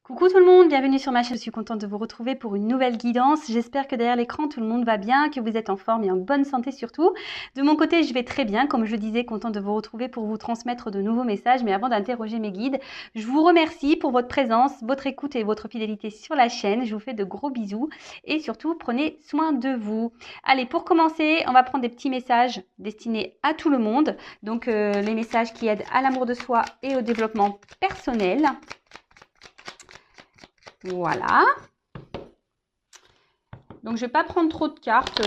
Coucou tout le monde, bienvenue sur ma chaîne. Je suis contente de vous retrouver pour une nouvelle guidance. J'espère que derrière l'écran, tout le monde va bien, que vous êtes en forme et en bonne santé surtout. De mon côté, je vais très bien. Comme je disais, contente de vous retrouver pour vous transmettre de nouveaux messages. Mais avant d'interroger mes guides, je vous remercie pour votre présence, votre écoute et votre fidélité sur la chaîne. Je vous fais de gros bisous et surtout, prenez soin de vous. Allez, pour commencer, on va prendre des petits messages destinés à tout le monde. Donc, les messages qui aident à l'amour de soi et au développement personnel. Voilà. Donc, je vais pas prendre trop de cartes.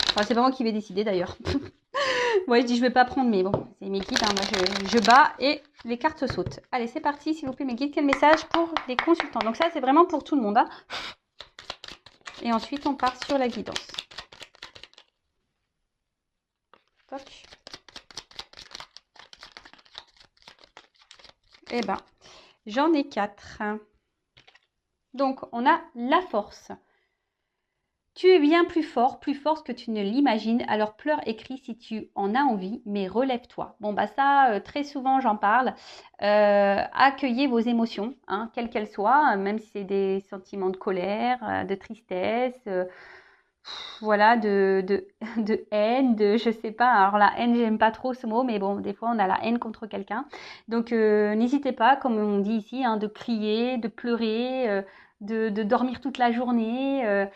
Enfin, c'est pas moi qui vais décider d'ailleurs. Ouais, je dis je vais pas prendre, mais bon, c'est mes guides. Hein. Moi, je bats et les cartes sautent. Allez, c'est parti, s'il vous plaît, mes guides. Quel message pour les consultants? Donc ça, c'est vraiment pour tout le monde. Hein. Et ensuite, on part sur la guidance. Toc. Eh ben, j'en ai 4. Donc, on a la force. Tu es bien plus forte que tu ne l'imagines, alors pleure et crie si tu en as envie, mais relève-toi. Bon, bah ça, très souvent, j'en parle. Accueillez vos émotions, hein, quelles qu'elles soient, même si c'est des sentiments de colère, de tristesse, voilà, de haine, je sais pas. Alors la haine, j'aime pas trop ce mot, mais bon, des fois, on a la haine contre quelqu'un. Donc, n'hésitez pas, comme on dit ici, hein, de crier, de pleurer, de dormir toute la journée.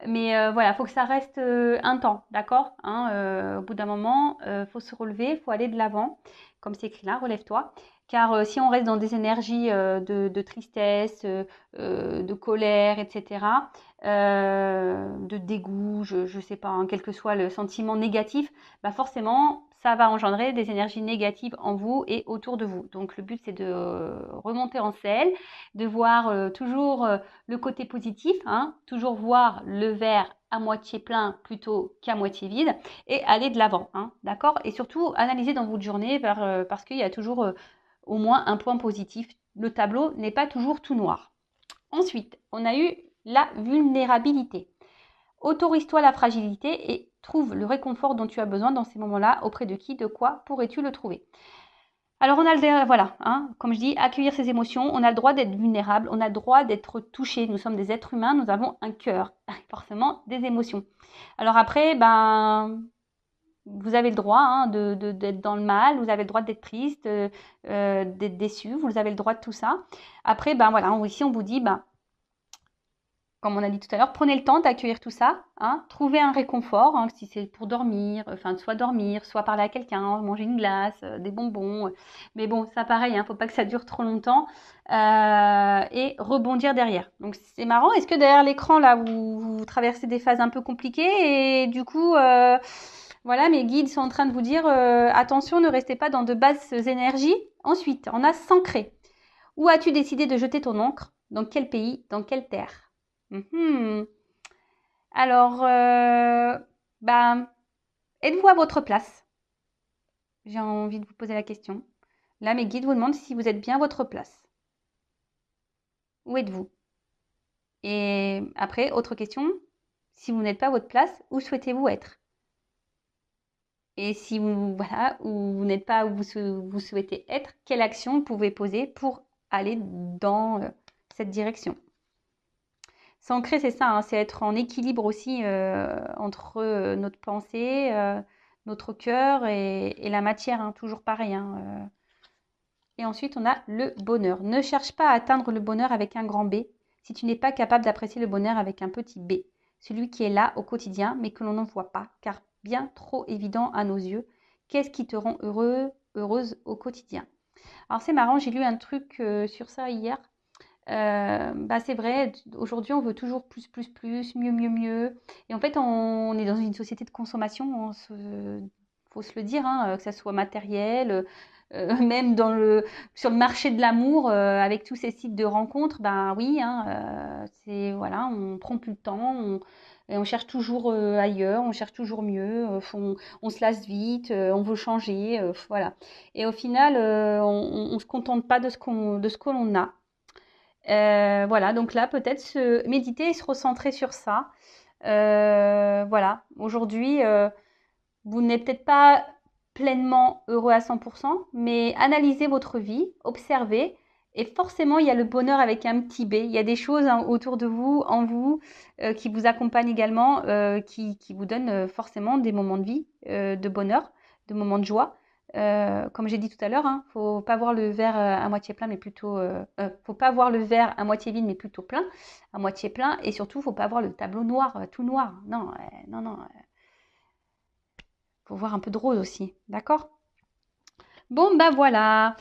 Mais voilà, il faut que ça reste un temps, d'accord, hein, au bout d'un moment, faut se relever, il faut aller de l'avant, comme c'est écrit là, relève-toi. Car si on reste dans des énergies de tristesse, de colère, etc., de dégoût, je ne sais pas, hein, quel que soit le sentiment négatif, bah forcément, ça va engendrer des énergies négatives en vous et autour de vous. Donc le but, c'est de remonter en selle, de voir toujours le côté positif, hein, toujours voir le verre à moitié plein plutôt qu'à moitié vide et aller de l'avant, hein, d'accord? Et surtout, analyser dans votre journée parce qu'il y a toujours au moins un point positif. Le tableau n'est pas toujours tout noir. Ensuite, on a eu la vulnérabilité. Autorise-toi la fragilité et trouve le réconfort dont tu as besoin dans ces moments-là. Auprès de qui, de quoi pourrais-tu le trouver? Alors on a le voilà, hein, comme je dis, accueillir ses émotions, on a le droit d'être vulnérable, on a le droit d'être touché. Nous sommes des êtres humains, nous avons un cœur, forcément des émotions. Alors après, ben vous avez le droit hein, d'être dans le mal, vous avez le droit d'être triste, d'être déçu, vous avez le droit de tout ça. Après, ben voilà, ici on vous dit, ben comme on a dit tout à l'heure, prenez le temps d'accueillir tout ça, hein, trouvez un réconfort, hein, si c'est pour dormir, enfin soit dormir, soit parler à quelqu'un, manger une glace, des bonbons. Mais bon, ça pareil, hein, faut pas que ça dure trop longtemps et rebondir derrière. Donc c'est marrant. Est-ce que derrière l'écran là, vous traversez des phases un peu compliquées et du coup, voilà, mes guides sont en train de vous dire attention, ne restez pas dans de basses énergies. Ensuite, on a s'ancrer. Où as-tu décidé de jeter ton encre? Dans quel pays? Dans quelle terre? Alors, ben, êtes-vous à votre place? J'ai envie de vous poser la question. Là, mes guides vous demandent si vous êtes bien à votre place. Où êtes-vous? Et après, autre question. Si vous n'êtes pas à votre place, où souhaitez-vous être? Et si vous, voilà, où vous n'êtes pas où vous souhaitez être, quelle action vous pouvez poser pour aller dans cette direction? S'ancrer, c'est ça, hein, c'est être en équilibre aussi entre notre pensée, notre cœur et la matière, hein, toujours pareil. Hein. Et ensuite, on a le bonheur. Ne cherche pas à atteindre le bonheur avec un grand B si tu n'es pas capable d'apprécier le bonheur avec un petit b. Celui qui est là au quotidien, mais que l'on n'en voit pas, car bien trop évident à nos yeux. Qu'est-ce qui te rend heureux, heureuse au quotidien? Alors c'est marrant, j'ai lu un truc sur ça hier. Bah c'est vrai, aujourd'hui on veut toujours plus, mieux, mieux, mieux. Et en fait, on est dans une société de consommation, faut se le dire, hein, que ça soit matériel, même sur le marché de l'amour, avec tous ces sites de rencontres, ben oui, hein, c'est voilà, on prend plus le temps, et on cherche toujours ailleurs, on cherche toujours mieux, on se lasse vite, on veut changer, voilà. Et au final, on se contente pas de ce que l'on a. Voilà, donc là, peut-être se méditer et se recentrer sur ça. Voilà, aujourd'hui, vous n'êtes peut-être pas pleinement heureux à 100%, mais analysez votre vie, observez Et forcément, il y a le bonheur avec un petit B. Il y a des choses autour de vous, en vous, qui vous accompagnent également, qui vous donnent forcément des moments de vie, de bonheur, de moments de joie. Comme j'ai dit tout à l'heure, hein, faut pas voir le verre à moitié plein, mais plutôt, faut pas voir le verre à moitié vide, mais plutôt plein, à moitié plein. Et surtout, faut pas voir le tableau noir, tout noir. Non, non, non. Faut voir un peu de rose aussi, d'accord? Bon, bah voilà.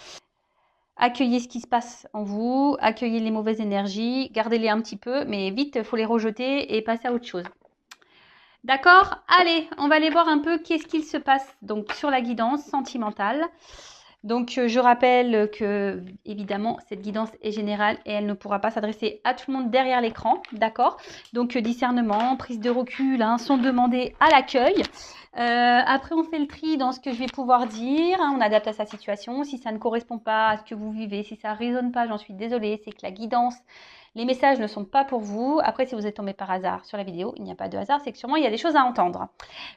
Accueillez ce qui se passe en vous, accueillez les mauvaises énergies, gardez-les un petit peu, mais vite, il faut les rejeter et passer à autre chose. D'accord? Allez, on va aller voir un peu qu'est-ce qu'il se passe donc sur la guidance sentimentale. Donc, je rappelle que, évidemment, cette guidance est générale et elle ne pourra pas s'adresser à tout le monde derrière l'écran, d'accord? Donc, discernement, prise de recul, hein, sont demandés à l'accueil. Après, on fait le tri dans ce que je vais pouvoir dire, hein, on adapte à sa situation. Si ça ne correspond pas à ce que vous vivez, si ça ne résonne pas, j'en suis désolée, c'est que la guidance, les messages ne sont pas pour vous. Après, si vous êtes tombé par hasard sur la vidéo, il n'y a pas de hasard, c'est que sûrement il y a des choses à entendre.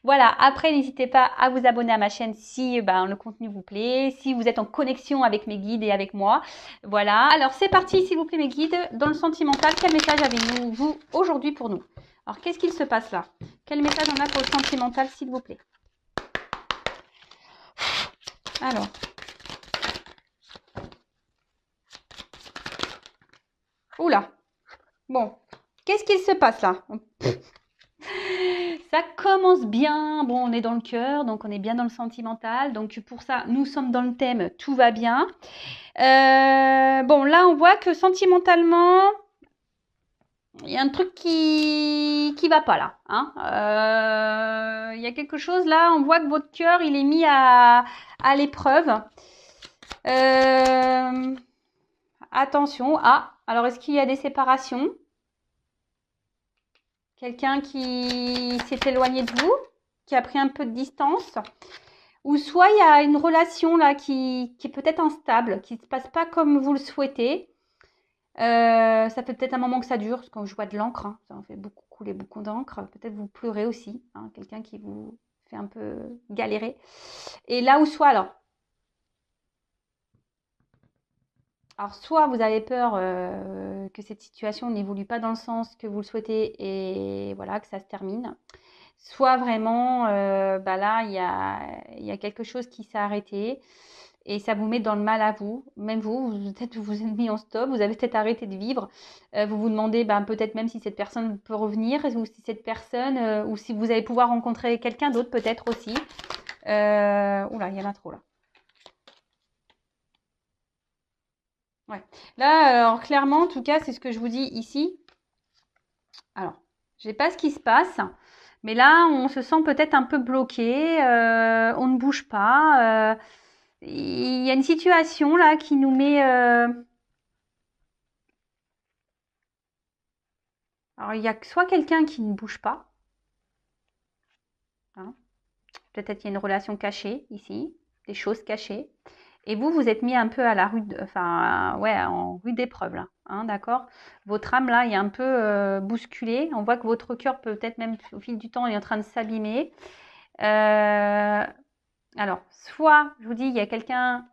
Voilà, après, n'hésitez pas à vous abonner à ma chaîne si le contenu vous plaît, si vous êtes en connexion avec mes guides et avec moi. Voilà, alors c'est parti, s'il vous plaît, mes guides. Dans le sentimental, quel message avez-vous aujourd'hui pour nous? Alors, qu'est-ce qu'il se passe là? Quel message on a pour le sentimental, s'il vous plaît? Alors. Oula. Bon. Qu'est-ce qu'il se passe là? Ça commence bien. Bon, on est dans le cœur, donc on est bien dans le sentimental. Donc pour ça, nous sommes dans le thème tout va bien. Bon, là, on voit que sentimentalement, il y a un truc qui va pas là. Hein. Il y a quelque chose là, on voit que votre cœur, il est mis à l'épreuve. Attention. Ah, alors est-ce qu'il y a des séparations? Quelqu'un qui s'est éloigné de vous, qui a pris un peu de distance? Ou soit il y a une relation là qui est peut-être instable, qui ne se passe pas comme vous le souhaitez. Ça fait peut-être un moment que ça dure, parce que quand je vois de l'encre, hein, ça en fait beaucoup couler beaucoup d'encre. Peut-être vous pleurez aussi, hein, quelqu'un qui vous fait un peu galérer. Et là où soit alors soit vous avez peur que cette situation n'évolue pas dans le sens que vous le souhaitez et voilà que ça se termine. Soit vraiment, là il y a quelque chose qui s'est arrêté et ça vous met dans le mal à vous. Même vous peut-être vous êtes mis en stop, vous avez peut-être arrêté de vivre. Vous vous demandez peut-être même si cette personne peut revenir ou si cette personne ou si vous allez pouvoir rencontrer quelqu'un d'autre peut-être aussi. Oula, il y en a trop là. Ouais. Là, alors clairement, en tout cas, c'est ce que je vous dis ici. Alors, je sais pas ce qui se passe, mais là, on se sent peut-être un peu bloqué, on ne bouge pas. Il y a une situation là qui nous met. Alors, il y a soit quelqu'un qui ne bouge pas, hein. Peut-être qu'il y a une relation cachée ici, des choses cachées. Et vous êtes mis un peu à la rude, enfin, ouais, en rude épreuve là, hein, d'accord? Votre âme là est un peu bousculée. On voit que votre cœur peut-être même au fil du temps est en train de s'abîmer. Alors, soit, je vous dis, il y a quelqu'un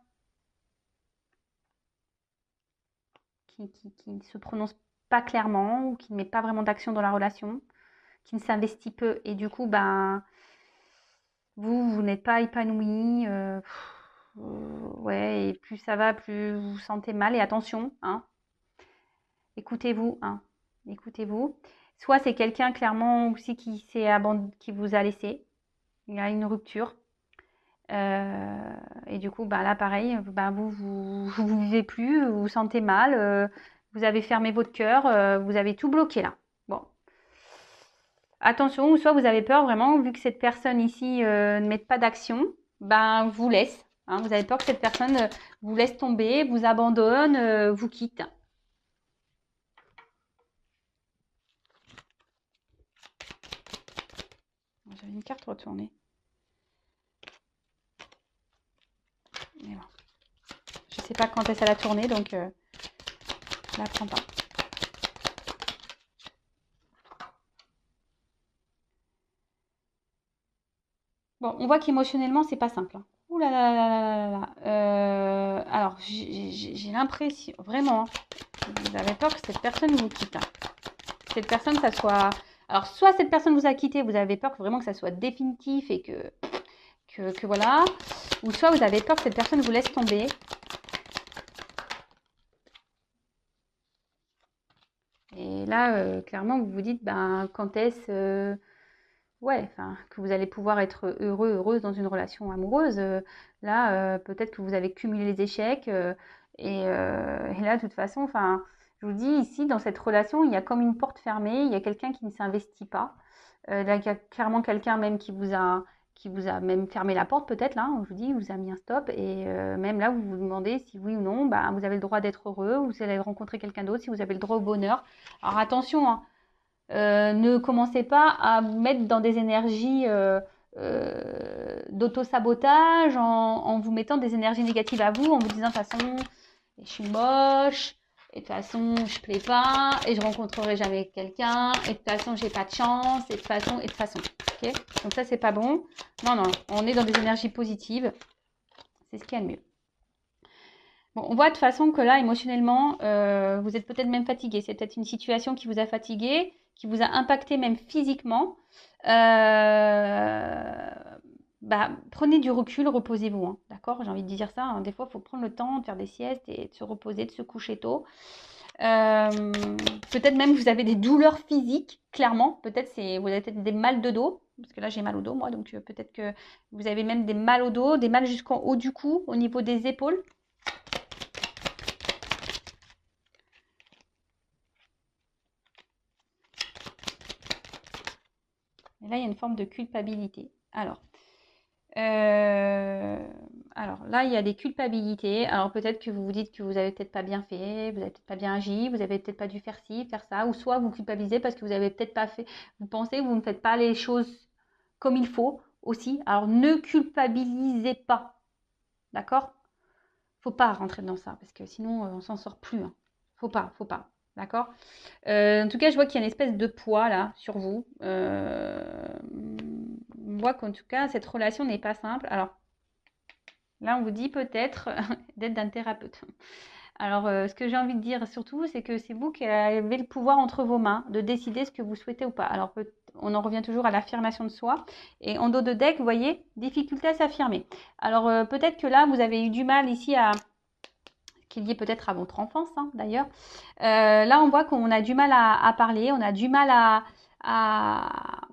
qui ne se prononce pas clairement ou qui ne met pas vraiment d'action dans la relation, qui ne s'investit peu et du coup, vous n'êtes pas épanoui. Ouais, et plus ça va, plus vous vous sentez mal. Et attention, hein, écoutez-vous, hein, écoutez-vous. Soit c'est quelqu'un clairement aussi qui vous a laissé. Il y a une rupture. Et du coup, là, pareil, vous vivez plus, vous vous sentez mal, vous avez fermé votre cœur, vous avez tout bloqué là. Bon, attention, ou soit vous avez peur vraiment, vu que cette personne ici ne met pas d'action, vous laisse. Hein, vous avez peur que cette personne vous laisse tomber, vous abandonne, vous quitte. J'avais une carte retournée. Mais bon. Je ne sais pas quand est-ce qu'elle a tourné, donc je ne la prends pas. Bon, on voit qu'émotionnellement, c'est pas simple. Hein. Ouh là là là là là là. alors, j'ai l'impression, vraiment, vous avez peur que cette personne vous quitte. Cette personne, ça soit... Alors, soit cette personne vous a quitté, vous avez peur que vraiment que ça soit définitif et que voilà. Ou soit vous avez peur que cette personne vous laisse tomber. Et là, clairement, vous vous dites, ben, quand est-ce... ouais, enfin, que vous allez pouvoir être heureux, heureuse dans une relation amoureuse. Là, peut-être que vous avez cumulé les échecs. Et là, de toute façon, enfin, je vous dis, ici, dans cette relation, il y a comme une porte fermée. Il y a quelqu'un qui ne s'investit pas. Là, il y a clairement quelqu'un même qui vous a même fermé la porte, peut-être, là, je vous dis, vous a mis un stop. Et même là, vous vous demandez si oui ou non, bah, vous avez le droit d'être heureux, vous allez rencontrer quelqu'un d'autre, si vous avez le droit au bonheur. Alors attention, hein, ne commencez pas à vous mettre dans des énergies d'auto-sabotage en vous mettant des énergies négatives à vous, en vous disant de toute façon, je suis moche, et de toute façon, je plais pas, et je rencontrerai jamais quelqu'un, et de toute façon, j'ai pas de chance, et de toute façon, et de toute façon. Ok, donc ça, c'est pas bon. Non, non, on est dans des énergies positives. C'est ce qu'il y a de mieux. Bon, on voit de toute façon que là, émotionnellement, vous êtes peut-être même fatigué. C'est peut-être une situation qui vous a fatigué, qui vous a impacté même physiquement. Bah, prenez du recul, reposez-vous. Hein, d'accord? J'ai envie de dire ça. Hein. Des fois, il faut prendre le temps de faire des siestes et de se reposer, de se coucher tôt. Peut-être même vous avez des douleurs physiques, clairement. Peut-être vous avez peut-être des mal de dos. Parce que là, j'ai mal au dos, moi. Donc, peut-être que vous avez même des mal au dos, des mal jusqu'en haut du cou, au niveau des épaules. Et là, il y a une forme de culpabilité. Alors là, il y a des culpabilités. Alors peut-être que vous vous dites que vous avez peut-être pas bien fait, vous avez peut-être pas bien agi, vous avez peut-être pas dû faire ci, faire ça, ou soit vous culpabilisez parce que vous avez peut-être pas fait, vous pensez que vous ne faites pas les choses comme il faut aussi. Alors ne culpabilisez pas, d'accord? Faut pas rentrer dans ça parce que sinon on s'en sort plus. Hein. Faut pas, d'accord? En tout cas, je vois qu'il y a une espèce de poids là sur vous. On voit qu'en tout cas, cette relation n'est pas simple. Alors là, on vous dit peut-être d'être d'un thérapeute. Alors, ce que j'ai envie de dire surtout, c'est que c'est vous qui avez le pouvoir entre vos mains de décider ce que vous souhaitez ou pas. Alors, on en revient toujours à l'affirmation de soi. Et en dos de deck, vous voyez, difficulté à s'affirmer. Alors, peut-être que là, vous avez eu du mal ici à qu'il y ait peut-être à votre enfance, hein, d'ailleurs. Là, on voit qu'on a du mal à parler, on a du mal à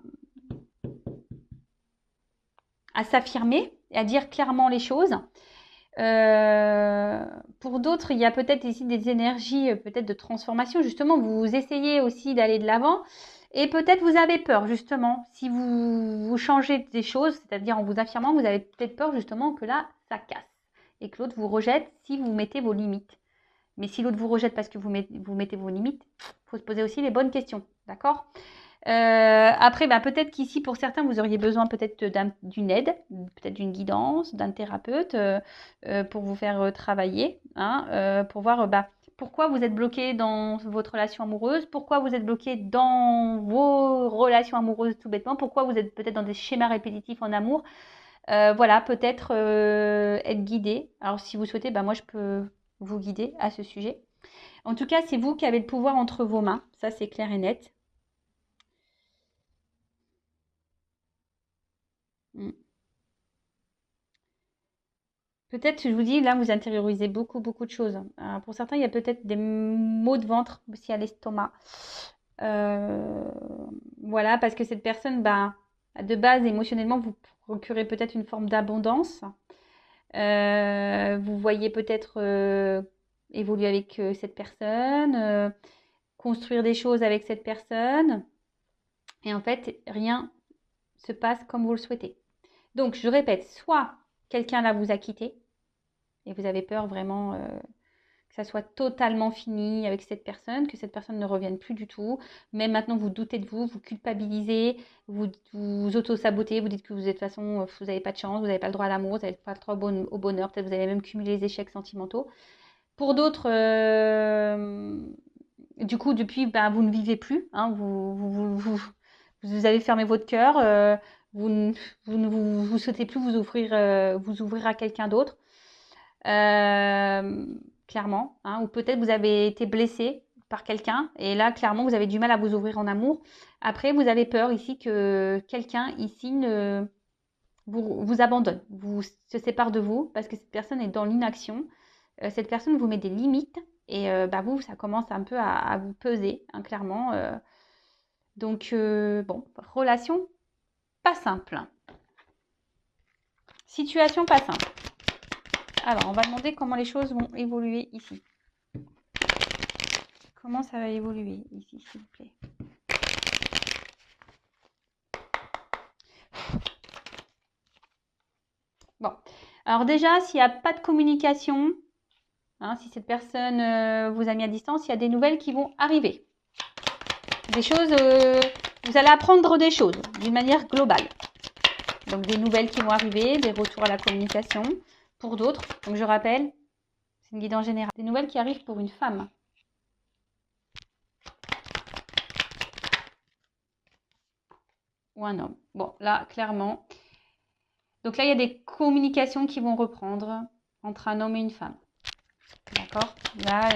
s'affirmer et à dire clairement les choses. Pour d'autres, il y a peut-être ici des énergies peut-être de transformation. Justement, vous essayez aussi d'aller de l'avant. Et peut-être vous avez peur, justement, si vous changez des choses, c'est-à-dire en vous affirmant, vous avez peut-être peur, justement, que là, ça casse. Et que l'autre vous rejette si vous mettez vos limites. Mais si l'autre vous rejette parce que vous mettez vos limites, il faut se poser aussi les bonnes questions. D'accord? Après, bah, peut-être qu'ici, pour certains, vous auriez besoin peut-être d'une aide, peut-être d'une guidance, d'un thérapeute pour vous faire travailler, hein, pour voir bah, pourquoi vous êtes bloqué dans votre relation amoureuse, pourquoi vous êtes bloqué dans vos relations amoureuses tout bêtement, pourquoi vous êtes peut-être dans des schémas répétitifs en amour. Voilà, peut-être être guidé. Alors, si vous souhaitez, bah, moi, je peux vous guider à ce sujet. En tout cas, c'est vous qui avez le pouvoir entre vos mains. Ça, c'est clair et net. Mm. Peut-être, je vous dis, là, vous intériorisez beaucoup, beaucoup de choses. Pour certains, il y a peut-être des maux de ventre aussi à l'estomac. Euh, voilà, parce que cette personne, bah, de base, émotionnellement, vous procurez peut-être une forme d'abondance. Vous voyez peut-être évoluer avec cette personne, construire des choses avec cette personne. Et en fait, rien se passe comme vous le souhaitez. Donc, je répète, soit quelqu'un là vous a quitté et vous avez peur vraiment que ça soit totalement fini avec cette personne, que cette personne ne revienne plus du tout. Même maintenant, vous doutez de vous, vous culpabilisez, vous auto-sabotez, vous dites que vous êtes de toute façon, vous n'avez pas de chance, vous n'avez pas le droit à l'amour, vous n'avez pas le droit au bonheur, peut-être vous avez même cumulé les échecs sentimentaux. Pour d'autres, du coup, depuis, ben, vous ne vivez plus, hein, vous avez fermé votre cœur, vous ne souhaitez plus vous ouvrir à quelqu'un d'autre. clairement, hein, ou peut-être vous avez été blessé par quelqu'un et là, clairement, vous avez du mal à vous ouvrir en amour. Après, vous avez peur ici que quelqu'un ici vous abandonne, se sépare de vous parce que cette personne est dans l'inaction. Cette personne vous met des limites et vous, ça commence un peu à vous peser, hein, clairement. Donc, bon, relation pas simple. Situation pas simple. Alors, on va demander comment les choses vont évoluer ici. Comment ça va évoluer ici, s'il vous plaît? Bon. Alors déjà, s'il n'y a pas de communication, hein, si cette personne vous a mis à distance, il y a des nouvelles qui vont arriver. Des choses, vous allez apprendre des choses d'une manière globale. Donc, des nouvelles qui vont arriver, des retours à la communication. Pour d'autres, donc je rappelle, c'est une guidance générale. Des nouvelles qui arrivent pour une femme. Ou un homme. Bon, là, clairement. Donc là, il y a des communications qui vont reprendre entre un homme et une femme. D'accord? Là,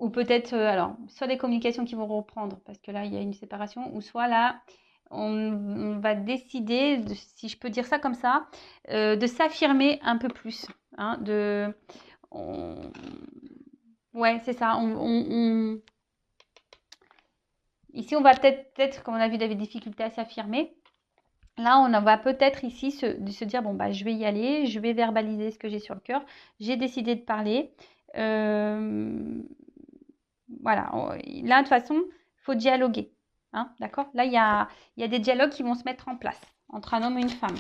ou peut-être, alors, soit des communications qui vont reprendre, parce que là, il y a une séparation, ou soit là, on va décider, si je peux dire ça comme ça, de s'affirmer un peu plus. Hein, ouais, c'est ça. Ici, on va peut-être, comme on a vu, des difficultés à s'affirmer. Là, on va peut-être ici se dire, bon, je vais y aller, je vais verbaliser ce que j'ai sur le cœur. J'ai décidé de parler. Voilà. Là, de toute façon, il faut dialoguer. Hein, d'accord? Là, il y a des dialogues qui vont se mettre en place entre un homme et une femme.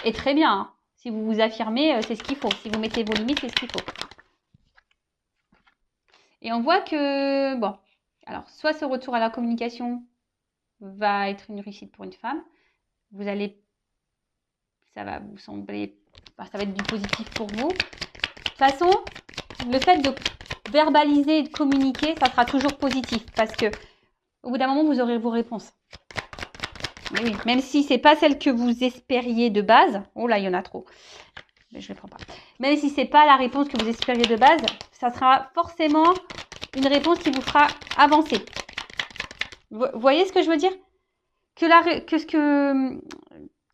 Et très bien. Hein, si vous vous affirmez, c'est ce qu'il faut. Si vous mettez vos limites, c'est ce qu'il faut. Et on voit que, bon, alors, soit ce retour à la communication va être une réussite pour une femme. Ça va vous sembler, ça va être du positif pour vous. De toute façon, le fait de verbaliser et de communiquer, ça sera toujours positif parce que au bout d'un moment, vous aurez vos réponses. Mais oui, même si c'est pas celle que vous espériez de base. Oh là, il y en a trop. Mais je ne les prends pas. Même si c'est pas la réponse que vous espériez de base, ça sera forcément une réponse qui vous fera avancer. Vous voyez ce que je veux dire? Que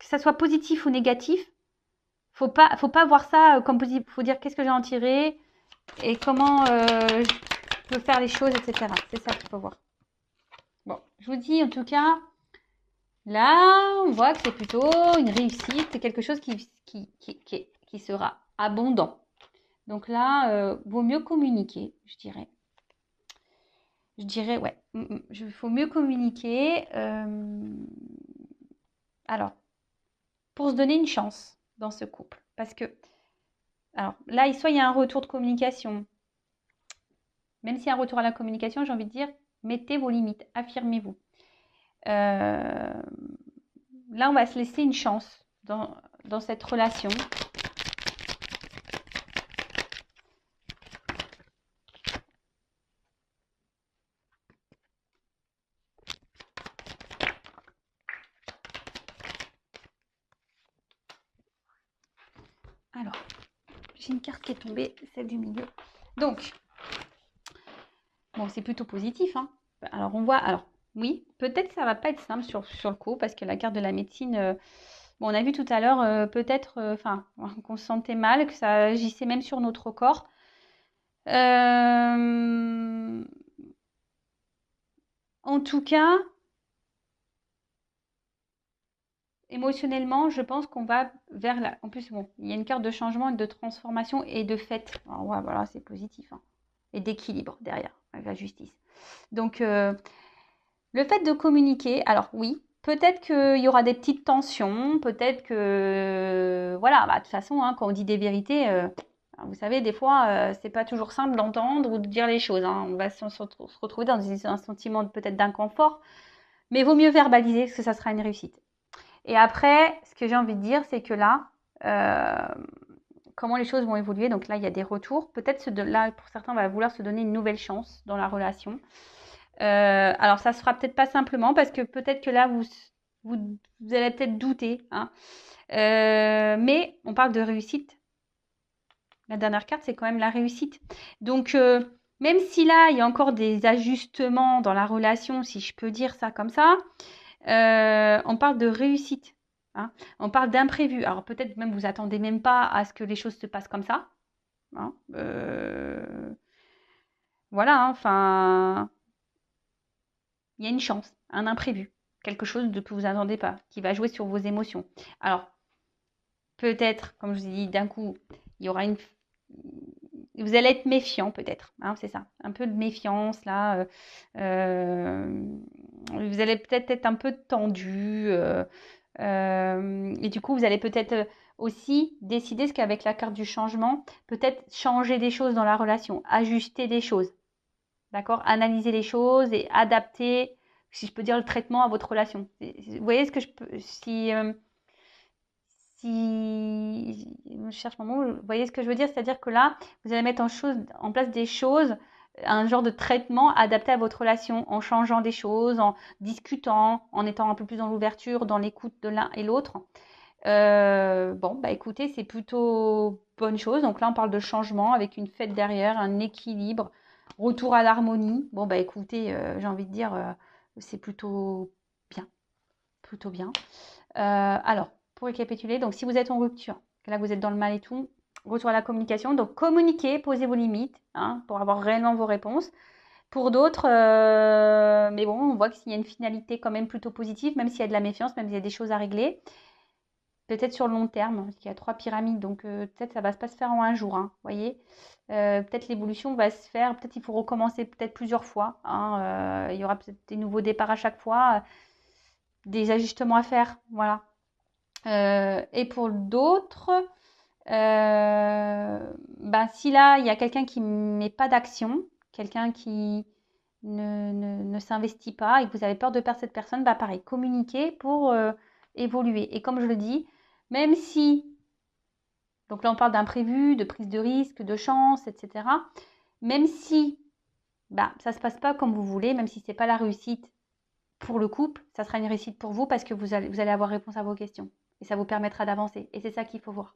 ça soit positif ou négatif, faut pas voir ça comme positif. Faut dire qu'est-ce que j'ai en tiré et comment je peux faire les choses, etc. C'est ça qu'il faut voir. Bon, je vous dis en tout cas, là, on voit que c'est plutôt une réussite, c'est quelque chose qui sera abondant. Donc là, vaut mieux communiquer, je dirais. Ouais, il faut mieux communiquer. Alors, pour se donner une chance dans ce couple. Parce que, alors là, soit il y a un retour de communication. Même s'il y a un retour à la communication, j'ai envie de dire, mettez vos limites, affirmez-vous. Là, on va se laisser une chance dans cette relation. Alors, j'ai une carte qui est tombée, celle du milieu. Donc, bon, c'est plutôt positif. Hein. Alors, on voit... Alors, oui, peut-être que ça va pas être simple sur le coup, parce que la carte de la médecine... bon, on a vu tout à l'heure, peut-être... qu'on se sentait mal, que ça agissait même sur notre corps. En tout cas... Émotionnellement, je pense qu'on va vers la... En plus, bon, il y a une carte de changement, de transformation et de fête. Alors, ouais, voilà, c'est positif. Hein. Et d'équilibre derrière, avec la justice. Donc, le fait de communiquer, alors oui, peut-être qu'il y aura des petites tensions, peut-être que... Voilà, de toute façon, hein, quand on dit des vérités, vous savez, des fois, c'est pas toujours simple d'entendre ou de dire les choses. Hein. On va se retrouver dans un sentiment peut-être d'inconfort. Mais il vaut mieux verbaliser parce que ça sera une réussite. Et après, ce que j'ai envie de dire, c'est que là, comment les choses vont évoluer. Donc là, il y a des retours. Peut-être là, pour certains, on va vouloir se donner une nouvelle chance dans la relation. Alors, ça se fera peut-être pas simplement parce que peut-être que là, vous allez peut-être douter, hein. Mais on parle de réussite. La dernière carte, c'est quand même la réussite. Donc, même si là, il y a encore des ajustements dans la relation, si je peux dire ça comme ça, on parle de réussite, hein. On parle d'imprévu. Alors, peut-être même vous attendez même pas à ce que les choses se passent comme ça, hein. Voilà, hein, enfin, il y a une chance, un imprévu, quelque chose que vous n'attendez pas, qui va jouer sur vos émotions. Alors, peut-être, comme je vous ai dit, d'un coup, il y aura une... Vous allez être méfiant peut-être, hein, c'est ça, un peu de méfiance là. Vous allez peut-être être un peu tendu. Et du coup, vous allez peut-être aussi décider ce qu'avec la carte du changement, peut-être changer des choses dans la relation, ajuster des choses. D'accord? Analyser les choses et adapter, si je peux dire, le traitement à votre relation. Vous voyez ce que je peux. Si je cherche mon mot, vous voyez ce que je veux dire? C'est-à-dire que là, vous allez mettre en place des choses, un genre de traitement adapté à votre relation, en changeant des choses, en discutant, en étant un peu plus dans l'ouverture, dans l'écoute de l'un et l'autre. Bon, bah écoutez, c'est plutôt bonne chose. Donc là, on parle de changement avec une fête derrière, un équilibre, retour à l'harmonie. Bon, bah écoutez, j'ai envie de dire, c'est plutôt bien. Plutôt bien. Alors, pour récapituler, donc si vous êtes en rupture, que là vous êtes dans le mal et tout, retour à la communication. Donc communiquez, posez vos limites, hein, pour avoir réellement vos réponses. Pour d'autres, mais bon, on voit qu'il y a une finalité quand même plutôt positive, même s'il y a de la méfiance, même s'il y a des choses à régler. Peut-être sur le long terme, parce qu'il y a 3 pyramides, donc peut-être ça va pas se faire en un jour, hein, voyez. Peut-être l'évolution va se faire, peut-être il faut recommencer peut-être plusieurs fois, hein, il y aura peut-être des nouveaux départs à chaque fois, des ajustements à faire, voilà. Et pour d'autres, ben, si là, il y a quelqu'un qui ne met pas d'action, quelqu'un qui ne s'investit pas et que vous avez peur de perdre cette personne, bah pareil, communiquez pour évoluer. Et comme je le dis, même si, donc là on parle d'imprévu, de prise de risque, de chance, etc. Même si bah, ça ne se passe pas comme vous voulez, même si ce n'est pas la réussite pour le couple, ça sera une réussite pour vous parce que vous allez avoir réponse à vos questions. Et ça vous permettra d'avancer. Et c'est ça qu'il faut voir.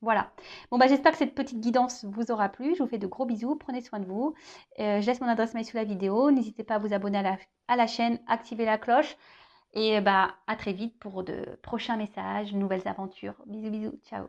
Voilà. Bon, bah, j'espère que cette petite guidance vous aura plu. Je vous fais de gros bisous. Prenez soin de vous. Je laisse mon adresse mail sous la vidéo. N'hésitez pas à vous abonner à la chaîne, activer la cloche. Et bah, à très vite pour de prochains messages, nouvelles aventures. Bisous, bisous. Ciao.